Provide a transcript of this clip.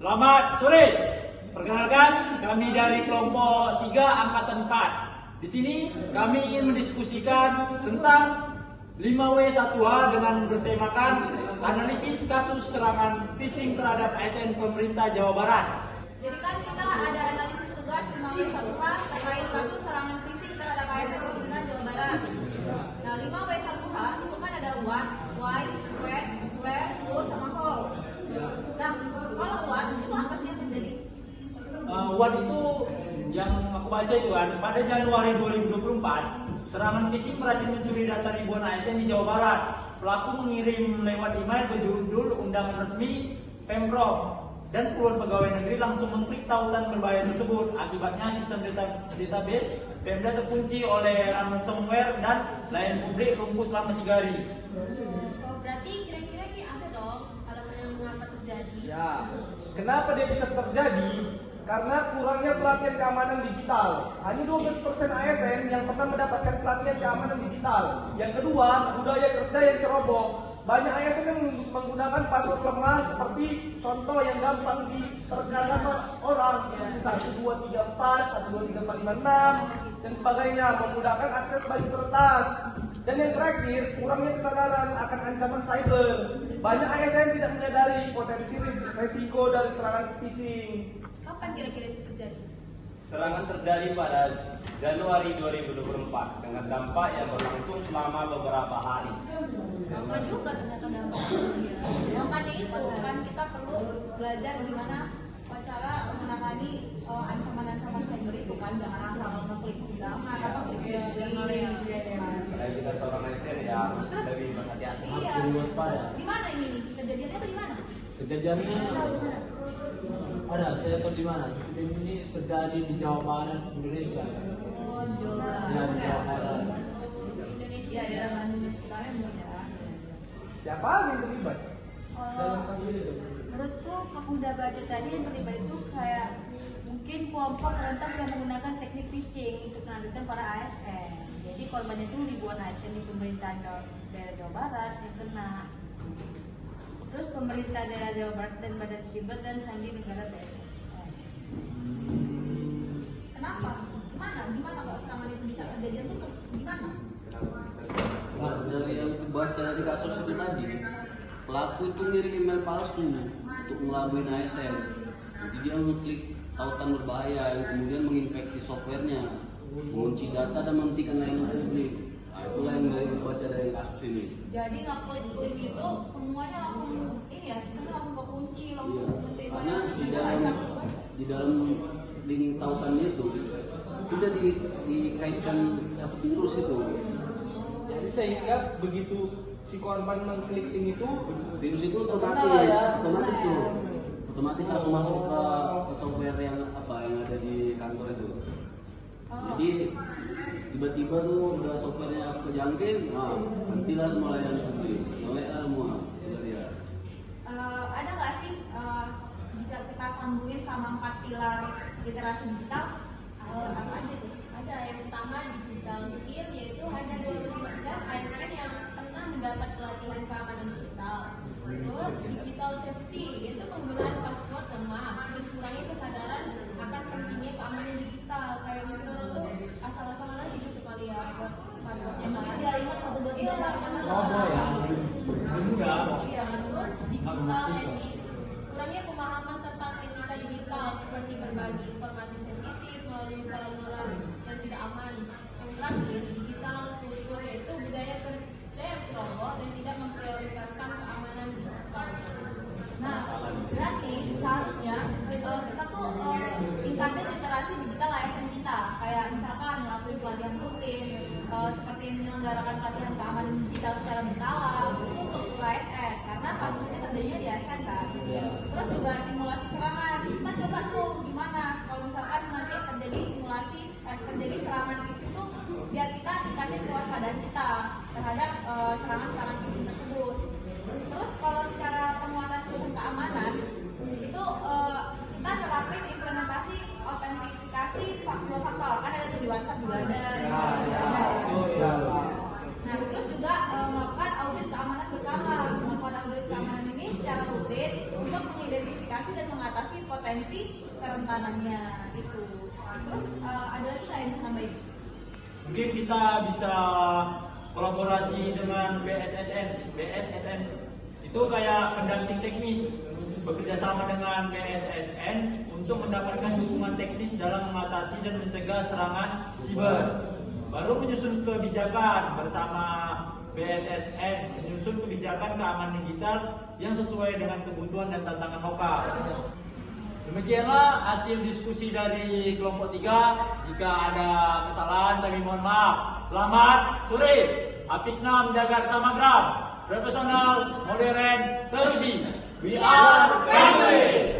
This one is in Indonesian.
Selamat sore. Perkenalkan, kami dari kelompok 3 angkatan 4. Di sini kami ingin mendiskusikan tentang 5W1H dengan bertemakan analisis kasus serangan phishing terhadap ASN pemerintah Jawa Barat. Jadi kan kita ada analisis tugas 5W1H terkait kasus serangan phishing terhadap ASN pemerintah Jawa Barat. Nah, 5W1H itu kan ada what, why, when, where, who, sama how. Nah, kalau what itu apa sih yang terjadi? What itu yang aku baca itu kan, pada Januari 2024, serangan phishing berhasil mencuri data ribuan ASN di Jawa Barat. Pelaku mengirim lewat email berjudul undangan resmi Pemprov dan puluhan pegawai negeri langsung mengklik tautan berbahaya tersebut. Akibatnya sistem database Pemda terkunci oleh ransomware dan layanan publik lumpuh selama 3 hari. Oh, berarti kira-kira ini ada dong alasannya mengapa terjadi? Ya, kenapa dia bisa terjadi? Karena kurangnya pelatihan keamanan digital. Hanya 12% ASN yang pernah mendapatkan pelatihan keamanan digital. Yang kedua, budaya kerja yang ceroboh. Banyak ASN yang menggunakan password lemah seperti contoh yang gampang diterka sama orang seperti 1, 2, 3, 4, 1, 2, 3, 4, 5, 6 dan sebagainya, menggunakan akses baju kertas. Dan yang terakhir, kurangnya kesadaran akan ancaman cyber. Banyak ASN tidak menyadari potensi risiko dari serangan phishing. Kapan kira-kira itu terjadi? Serangan terjadi pada Januari 2024 dengan dampak yang berlangsung selama beberapa hari. Lama juga ternyata dampaknya. Makanya itu kan kita perlu belajar gimana cara menangani ancaman-ancaman cyber itu kan, jangan asal ngeklik undangan atau klik link. Karena kita seorang ASN ya harus lebih berhati-hati. Iya. Terus di mana ini nih? Kejadiannya apa di mana? Kejadiannya ada, saya tahu di mana. Insiden ini terjadi di Jawa Barat, Indonesia. Oh, Jawa. Ya, di Jawa Barat. Indonesia, daerah Bandung dan sekitarnya mungkin ya. Siapa yang terlibat dalam kasus itu? Menurutku aku udah baca tadi yang terlibat itu kayak mungkin kelompok rentan yang menggunakan teknik phishing untuk menandakan para ASN. Jadi korbannya itu ribuan ASN di pemerintahan daerah Jawa Barat yang kena. Terus pemerintah daerah Jawa Barat dan Badan Siber dan Sandi Negara BSN. Kenapa? Gimana kok serangan itu bisa kejadian tuh gimana? Nah, dari yang aku baca dari kasus itu tadi, pelaku itu ngirim email palsu untuk mengelabui ASN. Jadi dia mengklik tautan berbahaya yang kemudian menginfeksi softwarenya, mengunci data dan menghentikan layanan publik. Nah, itulah yang dari baca dari kasus ini. Jadi ngeklik link itu semuanya langsung ini ya, sistemnya langsung kekunci, langsung Iya, karena di dalam link tautannya itu sudah dikaitkan satu virus itu. Jadi sehingga begitu si korban mengklik link itu, Virus itu Kenal ya. otomatis langsung masuk ke software yang ada di kantor itu. Jadi tiba-tiba tuh udah softwarenya kejangkit, nantilah semua layanan publik, nyoleklah semua. Ada nggak sih jika kita sambungin sama 4 pilar literasi digital, apa aja tuh? Ada yang pertama digital skill, yaitu hanya 12% ASN yang pernah mendapat pelatihan keamanan digital. Terus digital safety, yaitu penggunaan password lemah dan kurangi kesadaran akan pentingnya keamanan digital. Kayak mungkin orang tuh asal-asalan aja gitu kali ya buat passwordnya. Masih dia ingat 1, 2, 3, 4, 5, 6. Iya, terus digital etik, kurangnya pemahaman tentang etika digital seperti berbagi informasi sensitif melalui saluran yang tidak aman. Yang terakhir, digital kultur, yaitu budaya kerja yang ceroboh dan tidak memprioritaskan keamanan digital. Nah, berarti seharusnya kita tuh tingkatin literasi digital ASN kita, kayak misalkan ngelakuin pelatihan rutin, seperti menyelenggarakan pelatihan keamanan digital secara berkala untuk seluruh ASN, karena kasusnya terjadinya di ASN kan. Terus juga simulasi serangan, kita coba tuh gimana kalau misalkan nanti terjadi serangan phishing tuh, biar kita tingkatin kewaspadaan kita terhadap serangan phishing tersebut. Terus kalau secara penguatan sistem keamanan itu kita nerapin implementasi autentifikasi 2 faktor, kan ada tuh di WhatsApp juga ada. Nah, terus juga melakukan audit keamanan berkala. Melakukan audit keamanan ini secara rutin untuk mengidentifikasi dan mengatasi potensi kerentanannya itu. Terus ada lagi nggak yang bisa nambahin? Mungkin kita bisa kolaborasi dengan BSSN itu kayak pendamping teknis, bekerja sama dengan BSSN untuk mendapatkan dukungan teknis dalam mengatasi dan mencegah serangan siber. Baru menyusun kebijakan bersama BSSN, menyusun kebijakan keamanan digital yang sesuai dengan kebutuhan dan tantangan lokal. Demikianlah hasil diskusi dari kelompok 3. Jika ada kesalahan kami mohon maaf. Selamat sore. Apikna menjaga samagram, profesional, modern, teruji. We are family.